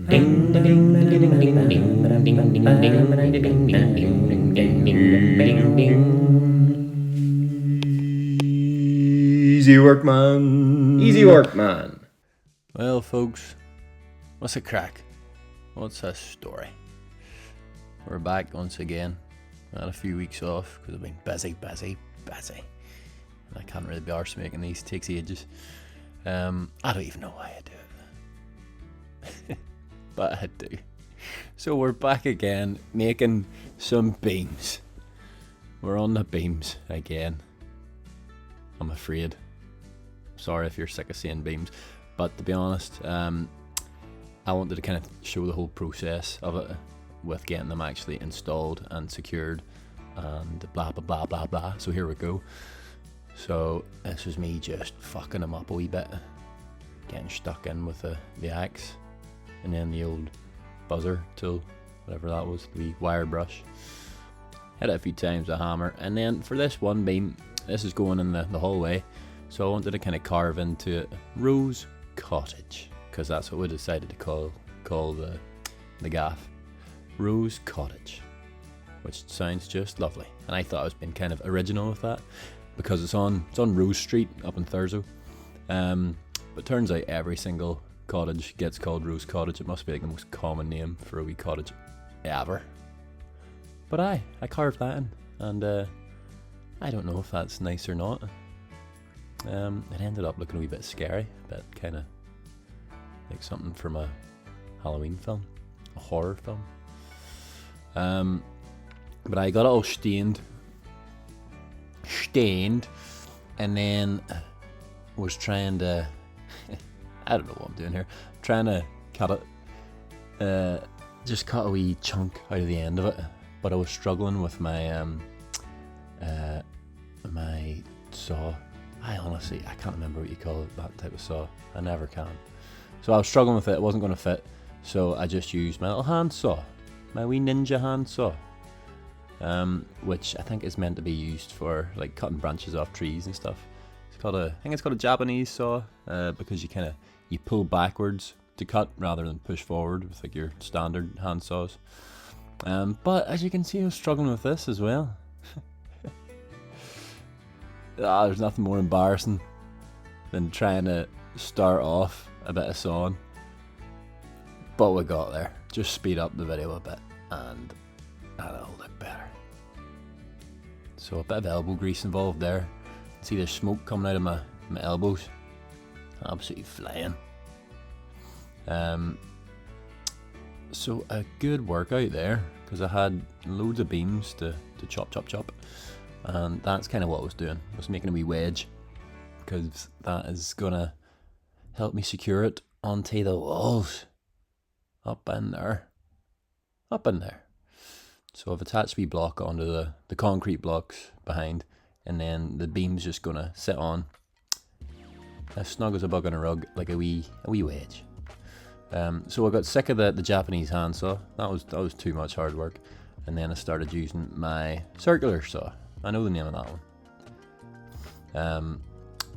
Ding ding ding ding ding ding ding ding ding ding ding ding ding. Easy work, man. Easy work, man. Well, folks, what's the crack? What's the story? We're back once again. I had a few weeks off because I've been busy. And I can't really be arsed making these. Takes ages. I don't even know why I do it. But I do. So we're back again making some beams. We're on the beams again. I'm afraid. Sorry if you're sick of seeing beams. But to be honest, I wanted to kind of show the whole process of it with getting them actually installed and secured and blah blah blah blah blah. So here we go. So this was me just fucking them up a wee bit, getting stuck in with the axe and then the old buzzer tool, whatever that was, the wee wire brush. Hit it a few times with a hammer, and then for this one beam, this is going in the hallway, so I wanted to kind of carve into it Rose Cottage, because that's what we decided to call the gaff. Rose Cottage, which sounds just lovely, and I thought I was being kind of original with that because it's on Rose Street up in Thurso, but turns out every single cottage gets called Rose Cottage. It must be like the most common name for a wee cottage ever. But I carved that in, and I don't know if that's nice or not. It ended up looking a wee bit scary, a bit kind of like something from a Halloween film, a horror film. But I got it all stained, and then was trying to I don't know what I'm doing here. I'm trying to cut it, just cut a wee chunk out of the end of it, but I was struggling with my my saw. I can't remember what you call it, that type of saw. I never can. So I was struggling with it. It wasn't going to fit, so I just used my little hand saw, my wee ninja hand saw, which I think is meant to be used for like cutting branches off trees and stuff. I think it's called a Japanese saw, because you pull backwards to cut rather than push forward with like your standard hand saws. But as you can see, I was struggling with this as well. There's nothing more embarrassing than trying to start off a bit of sawing. But we got there. Just speed up the video a bit and it'll look better. So a bit of elbow grease involved there. See there's smoke coming out of my elbows. Absolutely flying. So a good workout there, because I had loads of beams to chop, and that's kind of what I was doing. I was making a wee wedge, because that is gonna help me secure it onto the walls. Up in there. So I've attached a wee block onto the concrete blocks behind, and then the beam's just gonna sit on as snug as a bug on a rug, like a wee wedge. So I got sick of the Japanese handsaw. That was too much hard work, and then I started using my circular saw. I know the name of that one,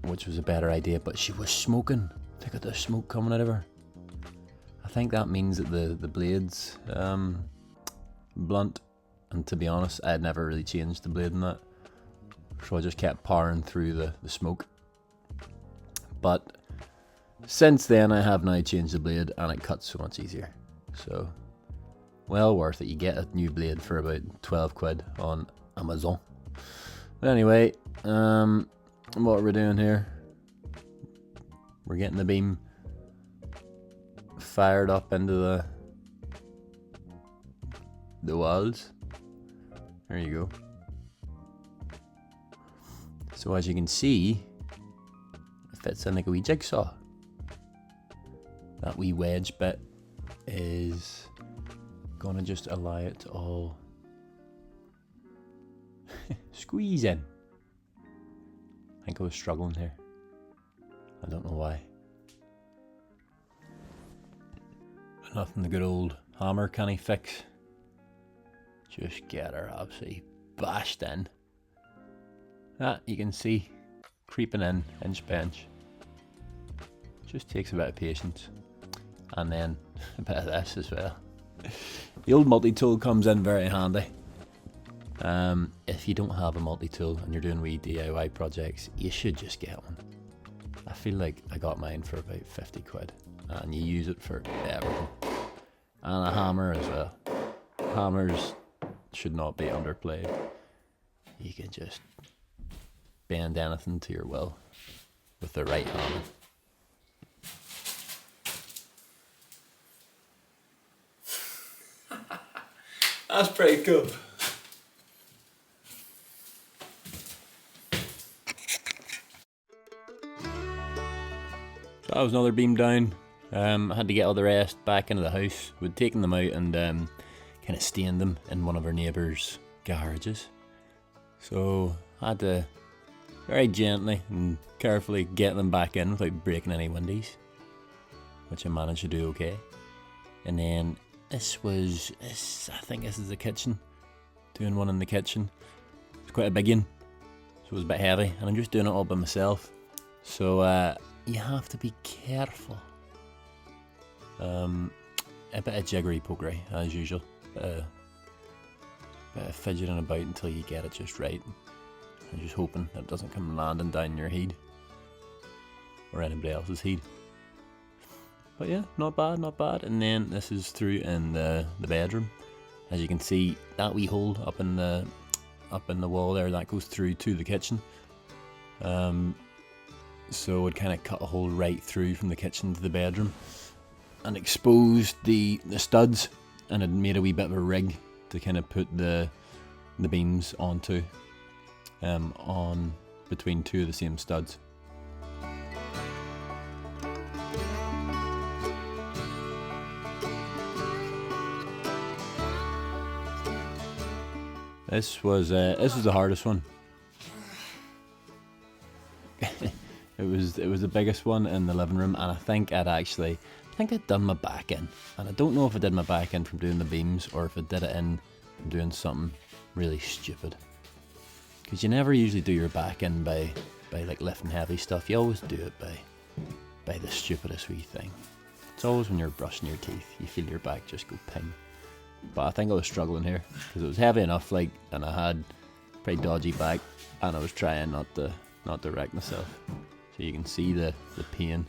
which was a better idea. But she was smoking. Look at the smoke coming out of her. I think that means that the blades blunt. And to be honest, I had never really changed the blade in that, so I just kept powering through the smoke. But since then, I have now changed the blade, and it cuts so much easier. So, well worth it. You get a new blade for about 12 quid on Amazon. But anyway, what are we doing here? We're getting the beam fired up into the walls. There you go. So as you can see, it fits in like a wee jigsaw. That wee wedge bit is gonna just allow it to all squeeze in. I think I was struggling here. I don't know why. But nothing the good old hammer can't fix. Just get her absolutely bashed in. You can see creeping in inch by inch. Just takes a bit of patience. and then a bit of this as well. The old multi-tool comes in very handy. If you don't have a multi-tool and you're doing wee DIY projects, you should just get one. I feel like I got mine for about 50 quid, and you use it for everything. And a hammer as well. Hammers should not be underplayed. You can just bend anything to your will with the right hammer. That's pretty cool. So that was another beam down. I had to get all the rest back into the house. We'd taken them out and kind of stained them in one of our neighbours' garages. So I had to very gently and carefully get them back in without breaking any windies, which I managed to do okay. And then I think this is the kitchen. Doing one in the kitchen. It's quite a big one, so it was a bit heavy, and I'm just doing it all by myself. So you have to be careful. A bit of jiggery pokery as usual. Bit of fidgeting about until you get it just right. I'm just hoping that it doesn't come landing down your head or anybody else's head. But yeah, not bad, not bad. And then this is through in the bedroom. As you can see, that wee hole up in the wall there, that goes through to the kitchen. So it kind of cut a hole right through from the kitchen to the bedroom and exposed the studs, and it made a wee bit of a rig to kind of put the beams onto, on between two of the same studs. This was the hardest one. It was the biggest one in the living room, and I think I'd done my back in, and I don't know if I did my back in from doing the beams or if I did it in from doing something really stupid. Because you never usually do your back in by like lifting heavy stuff. You always do it by the stupidest wee thing. It's always when you're brushing your teeth, you feel your back just go ping. But I think I was struggling here because it was heavy enough, like, and I had pretty dodgy back, and I was trying not to wreck myself. So you can see the pain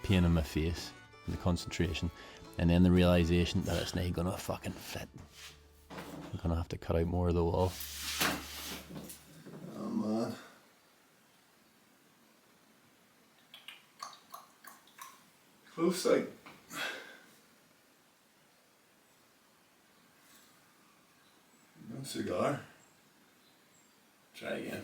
in my face, and the concentration, and then the realization that it's not gonna fucking fit. I'm gonna have to cut out more of the wall. Oh man. Close like. No cigar. Try again.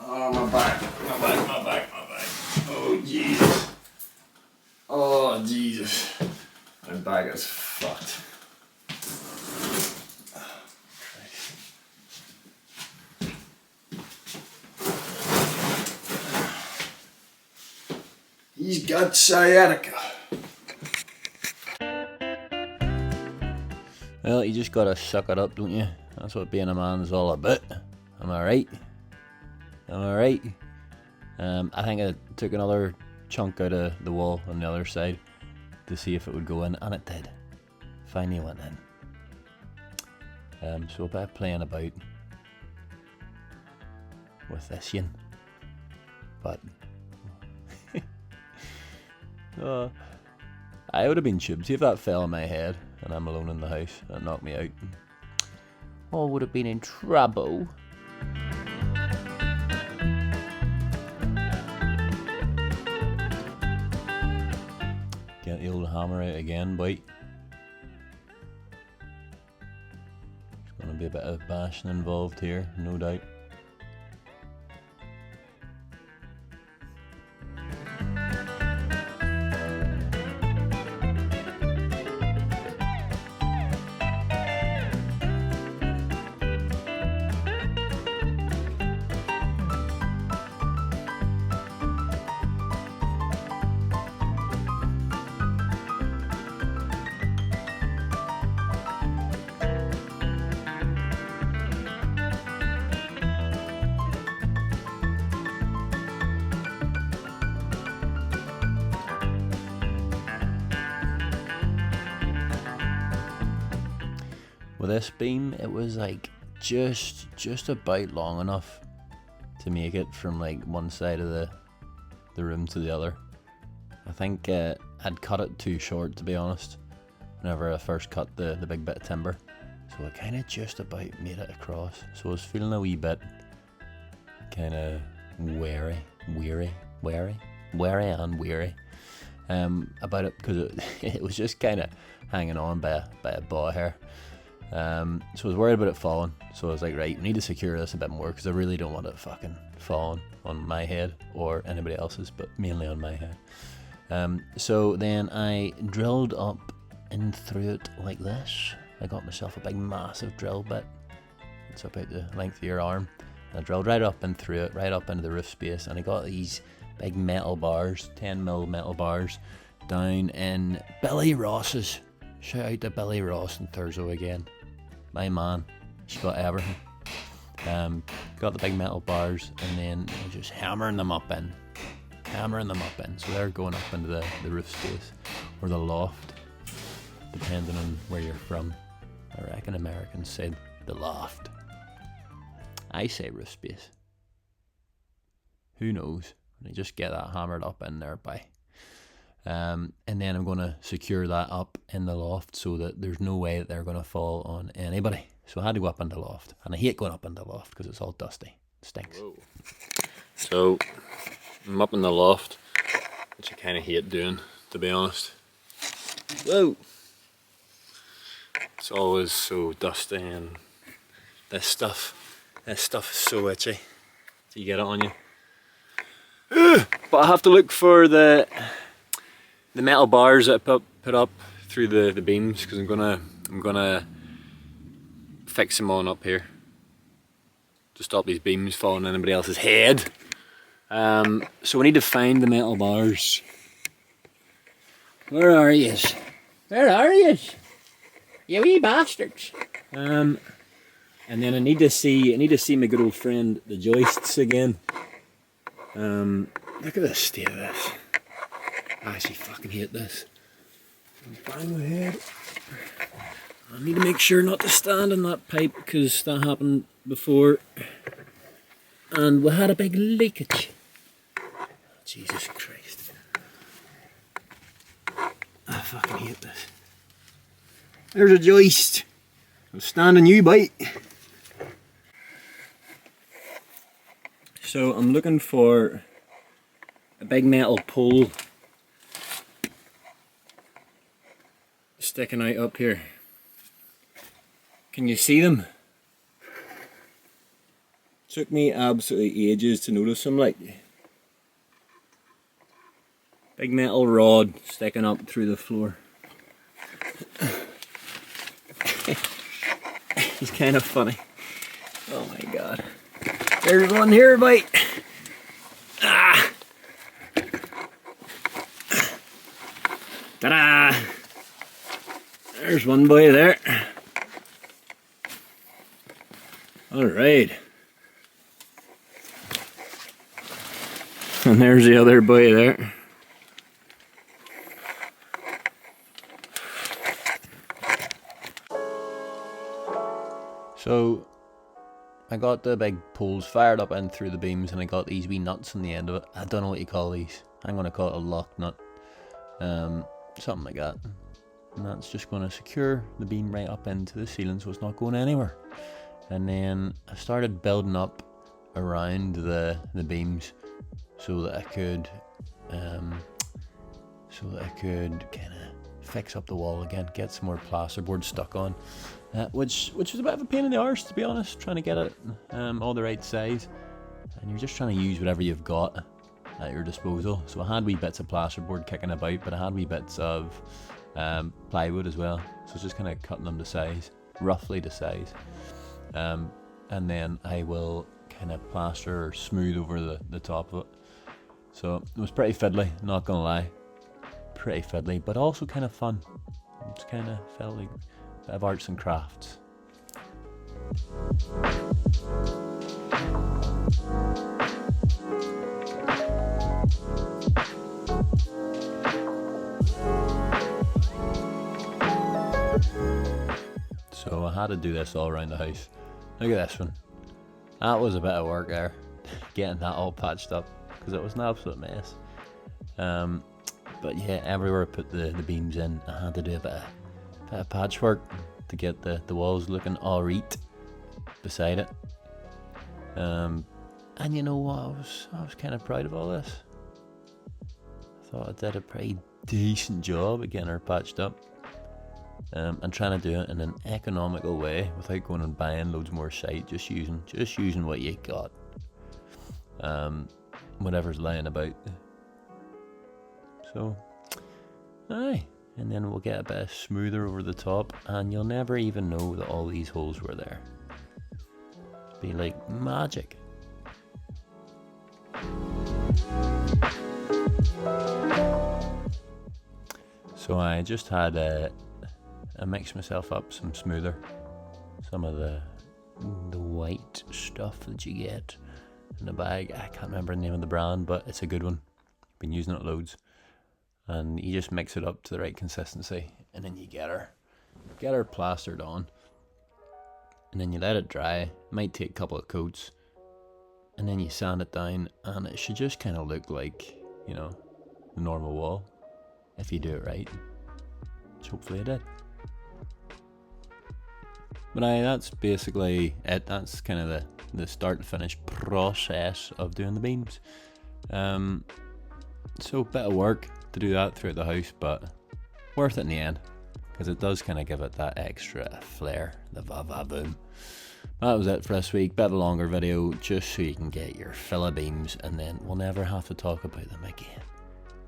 Oh, my back. Oh, Jesus. Oh, Jesus. My back is fucked. He's got sciatica. Well, you just gotta suck it up, don't you? That's what being a man is all about. Am I right? I think I took another chunk out of the wall on the other side to see if it would go in, and it did. Finally went in. So a bit of playing about with this yin. But I would have been chipped. See if that fell on my head and I'm alone in the house and it knocked me out. I would have been in trouble. Get the old hammer out again, boy. There's going to be a bit of bashing involved here, no doubt. with this beam, it was like just about long enough to make it from like one side of the room to the other. I think I'd cut it too short, to be honest, whenever I first cut the big bit of timber. So I kind of just about made it across. So I was feeling a wee bit kind of weary about it, because it was just kind of hanging on by a bow hair. So I was worried about it falling. So I was like, right, we need to secure this a bit more, because I really don't want it fucking falling on my head or anybody else's, but mainly on my head. So then I drilled up in through it like this. I got myself a big massive drill bit. It's about the length of your arm. And I drilled right up and through it, right up into the roof space, and I got these big metal bars, 10mm metal bars, down in Billy Ross's. Shout out to Billy Ross and Thurso again. My man, she's got everything. Got the big metal bars, and then just hammering them up in. So they're going up into the roof space, or the loft, depending on where you're from. I reckon Americans say the loft. I say roof space. Who knows? They just get that hammered up in there by. And then I'm going to secure that up in the loft so that there's no way that they're going to fall on anybody. So I had to go up in the loft. And I hate going up in the loft because it's all dusty. It stinks. Whoa. So I'm up in the loft, which I kind of hate doing, to be honest. Whoa! It's always so dusty, and this stuff is so itchy. So you get it on you. But I have to look for the metal bars that I put up through the beams, because I'm gonna fix them on up here to stop these beams falling on anybody else's head. So we need to find the metal bars. Where are yous? Where are yous? You wee bastards. And then I need to see my good old friend the joists again. Look at the state of this. I actually fucking hate this. Bang my head. I need to make sure not to stand in that pipe, because that happened before. And we had a big leakage. Jesus Christ. I fucking hate this. There's a joist. I'm standing you, bite. So I'm looking for a big metal pole sticking out up here. Can you see them? Took me absolutely ages to notice them, like. Big metal rod sticking up through the floor. He's kind of funny. Oh my god. There's one here, mate. Ah. Ta-da! There's one boy there. Alright. And there's the other boy there. So I got the big poles fired up in through the beams, and I got these wee nuts on the end of it. I don't know what you call these. I'm going to call it a lock nut. Something like that. And that's just going to secure the beam right up into the ceiling so it's not going anywhere. And then I started building up around the beams so that I could kind of fix up the wall again, get some more plasterboard stuck on. Which was a bit of a pain in the arse, to be honest, trying to get it all the right size. And you're just trying to use whatever you've got at your disposal. So I had wee bits of plasterboard kicking about, but I had wee bits of plywood as well. So it's just kind of cutting them to size, roughly to size. And then I will kind of plaster or smooth over the top of it. So it was pretty fiddly, not gonna lie. Pretty fiddly, but also kind of fun. It's kind of felt like a bit of arts and crafts. So I had to do this all around the house. Look at this one. That was a bit of work there, getting that all patched up, because it was an absolute mess. But yeah, everywhere I put the beams in, I had to do a bit of patchwork to get the walls looking alright beside it. And you know what, I was kind of proud of all this. I thought I did a pretty decent job at getting her patched up. And trying to do it in an economical way without going and buying loads more shite, just using what you got. Whatever's lying about. So, aye. And then we'll get a bit smoother over the top, and you'll never even know that all these holes were there. It'll be like magic. So I just had I mixed myself up some smoother, some of the white stuff that you get in the bag. I can't remember the name of the brand, but it's a good one. Been using it loads. And you just mix it up to the right consistency, and then you get her plastered on, and then you let it dry. It might take a couple of coats, and then you sand it down, and it should just kind of look like, you know, the normal wall if you do it right, which hopefully I did. But that's basically it. That's kind of the start to finish process of doing the beams. So a bit of work to do that throughout the house, but worth it in the end, because it does kind of give it that extra flair, the va-va-boom. That was it for this week. Bit of a longer video, just so you can get your fill of beams, and then we'll never have to talk about them again.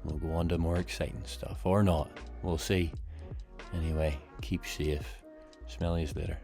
We'll go on to more exciting stuff, or not, we'll see. Anyway, keep safe. Smell yous later.